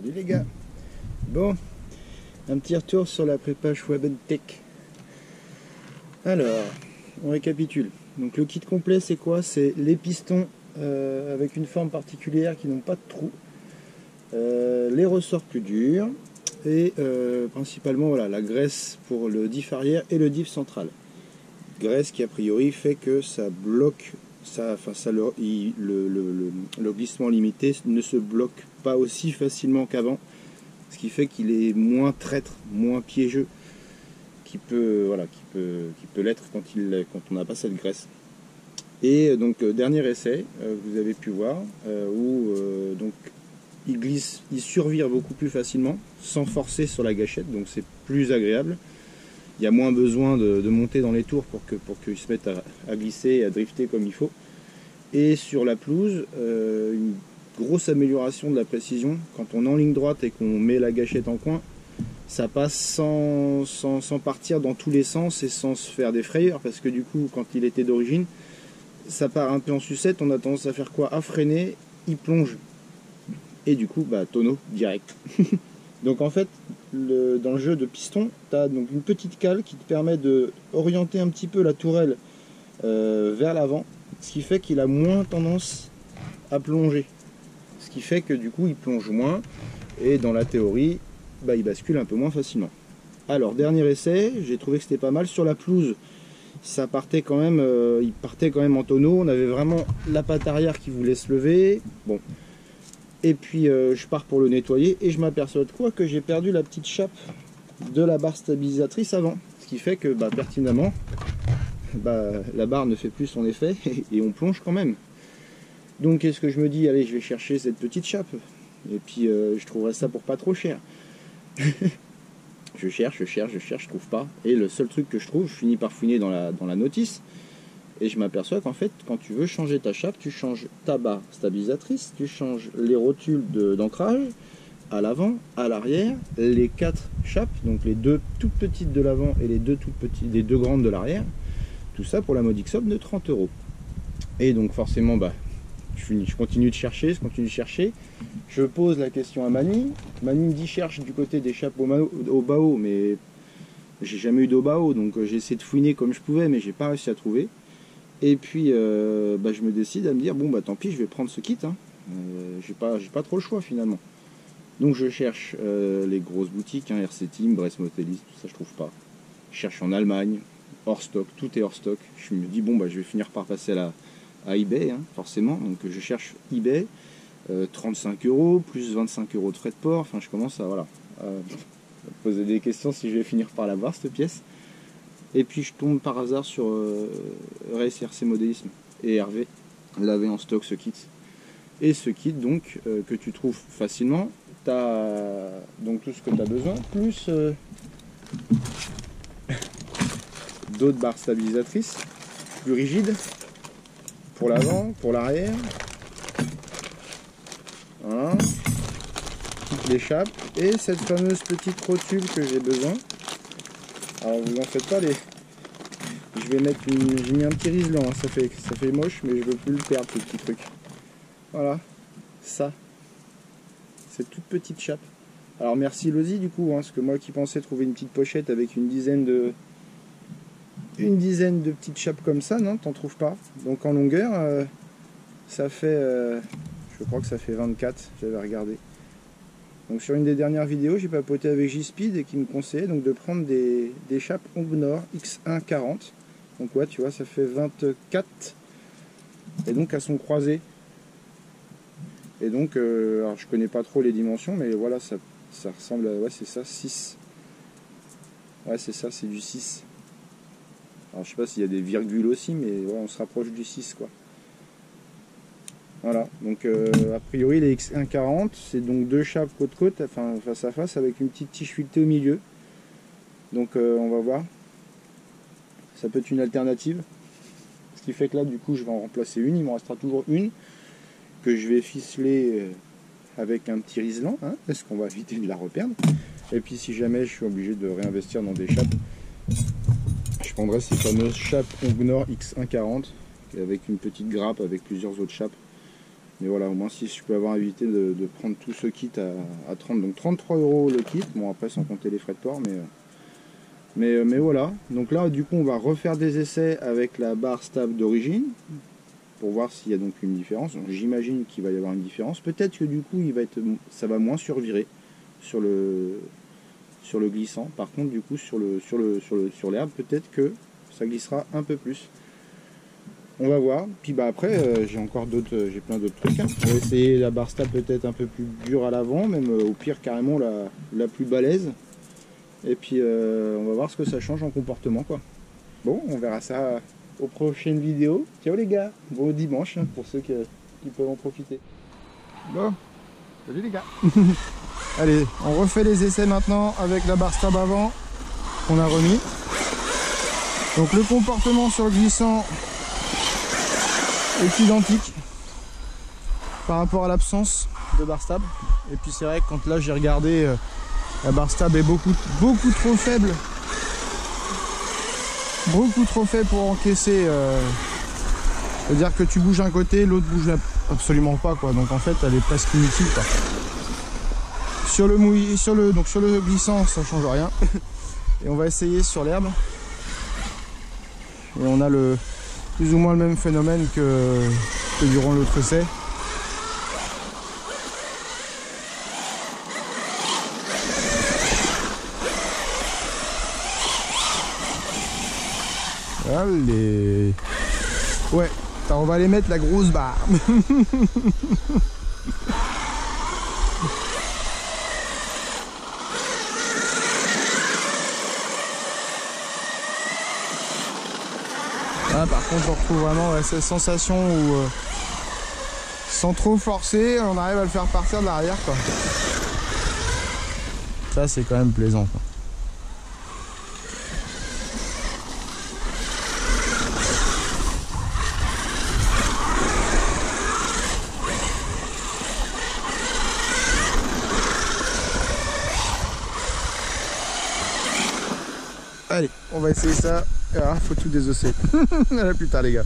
Salut les gars. Bon, un petit retour sur la prépa Schwabentech. Alors, on récapitule. Donc le kit complet c'est quoi? C'est les pistons avec une forme particulière qui n'ont pas de trou, les ressorts plus durs et principalement voilà, la graisse pour le diff arrière et le diff central. Graisse qui a priori fait que ça bloque, le glissement limité ne se bloque pas aussi facilement qu'avant, ce qui fait qu'il est moins traître, moins piégeux qui peut l'être quand on n'a pas cette graisse. Et donc dernier essai, vous avez pu voir où donc il glisse, il survire beaucoup plus facilement sans forcer sur la gâchette, donc c'est plus agréable. Il y a moins besoin de monter dans les tours pour qu'il se mette à glisser et à drifter comme il faut. Et sur la pelouse, une grosse amélioration de la précision. Quand on est en ligne droite et qu'on met la gâchette en coin, ça passe sans partir dans tous les sens et sans se faire des frayeurs. Parce que du coup, quand il était d'origine, ça part un peu en sucette. On a tendance à faire quoi? À freiner, il plonge. Et du coup, bah, tonneau direct. Donc en fait, dans le jeu de piston, tu as donc une petite cale qui te permet de orienter un petit peu la tourelle vers l'avant, ce qui fait qu'il a moins tendance à plonger. Ce qui fait que du coup, il plonge moins et dans la théorie, bah, il bascule un peu moins facilement. Alors, dernier essai, j'ai trouvé que c'était pas mal. Sur la pelouse, ça partait quand même, il partait quand même en tonneau. On avait vraiment la patte arrière qui voulait se lever. Bon. Et puis je pars pour le nettoyer et je m'aperçois de quoi? Que j'ai perdu la petite chape de la barre stabilisatrice avant. Ce qui fait que bah, pertinemment, bah, la barre ne fait plus son effet et on plonge quand même. Donc qu'est-ce que je me dis? Allez, je vais chercher cette petite chape. Et puis je trouverai ça pour pas trop cher. je cherche, je trouve pas. Et le seul truc que je trouve, je finis par fouiner dans la notice. Et je m'aperçois qu'en fait, quand tu veux changer ta chape, tu changes ta barre stabilisatrice, tu changes les rotules d'ancrage, à l'avant, à l'arrière, les 4 chapes, donc les 2 toutes petites de l'avant et les 2 grandes de l'arrière. Tout ça pour la modique somme de 30 €. Et donc forcément, bah, je continue de chercher, Je pose la question à Mani. Mani me dit cherche du côté des chapes au bao, mais j'ai jamais eu d'au-bao, donc j'ai essayé de fouiner comme je pouvais, mais j'ai pas réussi à trouver. Et puis bah, je me décide à me dire bon bah tant pis, je vais prendre ce kit, hein. J'ai pas trop le choix finalement. Donc je cherche les grosses boutiques, hein, RC Team, Brest Motelis, tout ça je trouve pas. Je cherche en Allemagne, hors stock, tout est hors stock. Je me dis bon bah je vais finir par passer à eBay, hein, forcément. Donc je cherche eBay, 35 € plus 25 € de frais de port. Enfin je commence à poser des questions si je vais finir par l'avoir cette pièce. Et puis je tombe par hasard sur Race RC Modélisme et Hervé l'avait en stock ce kit. Et ce kit donc que tu trouves facilement, tu as donc tout ce que tu as besoin, plus d'autres barres stabilisatrices plus rigides pour l'avant, pour l'arrière. Voilà. Les chapes et cette fameuse petite rotule que j'ai besoin. Alors vous en faites pas, je vais mettre j'ai mis un petit riselant, hein. ça fait moche, mais je veux plus le perdre ce petit truc. Voilà, ça, cette toute petite chape. Alors merci Lozi du coup, hein, parce que moi qui pensais trouver une petite pochette avec une dizaine de petites chapes comme ça, non, t'en trouves pas. Donc en longueur, ça fait, je crois que ça fait 24, j'avais regardé. Donc sur une des dernières vidéos, j'ai papoté avec J-Speed et qui me conseillait donc de prendre des chapes Ongnor X140. Donc ouais, tu vois, ça fait 24. Et donc elles sont croisées. Et donc, alors je connais pas trop les dimensions, mais voilà, ça ressemble à, ouais c'est ça, 6. Ouais c'est ça, c'est du 6. Alors je sais pas s'il y a des virgules aussi, mais ouais, on se rapproche du 6 quoi. Voilà, donc a priori les X140, c'est donc 2 chapes côte-côte, enfin face à face, avec une petite tige filetée au milieu. Donc on va voir. Ça peut être une alternative. Ce qui fait que là, du coup, je vais en remplacer une. Il m'en restera toujours une que je vais ficeler avec un petit riselant, hein, parce qu'on va éviter de la reperdre. Et puis si jamais je suis obligé de réinvestir dans des chapes, je prendrai ces fameuses chapes Ongnor X140 avec une petite grappe avec plusieurs autres chapes. Mais voilà, au moins si je peux avoir évité de prendre tout ce kit à 30, donc 33 € le kit, bon après sans compter les frais de port, mais voilà. Donc là du coup on va refaire des essais avec la barre stable d'origine, pour voir s'il y a donc une différence. J'imagine qu'il va y avoir une différence, peut-être que du coup ça va moins survirer sur le glissant, par contre du coup sur l'herbe peut-être que ça glissera un peu plus. On va voir, puis bah après j'ai encore d'autres, j'ai plein d'autres trucs, hein. On va essayer la barre stable peut-être un peu plus dure à l'avant, même au pire carrément la plus balèze, et puis on va voir ce que ça change en comportement quoi. Bon, on verra ça aux prochaines vidéos. Ciao les gars, bon dimanche hein, pour ceux qui peuvent en profiter. Bon, salut les gars. Allez, on refait les essais maintenant avec la barre stable avant qu'on a remis. Donc le comportement sur le glissant est identique par rapport à l'absence de barre stable. Et puis c'est vrai que quand là j'ai regardé, la barre stable est beaucoup trop faible. Beaucoup trop faible pour encaisser. C'est-à-dire que tu bouges un côté, l'autre bouge absolument pas quoi. Donc en fait elle est presque inutile quoi. Sur le glissant ça change rien. Et on va essayer sur l'herbe. Et on a plus ou moins le même phénomène que durant l'autre essai. Allez. Ouais, on va aller mettre la grosse barre. Ah, par contre, je retrouve vraiment cette sensation où, sans trop forcer, on arrive à le faire partir de l'arrière, quoi. Ça, c'est quand même plaisant, quoi. Allez, on va essayer ça. Ah, faut tout désosser. À plus tard les gars.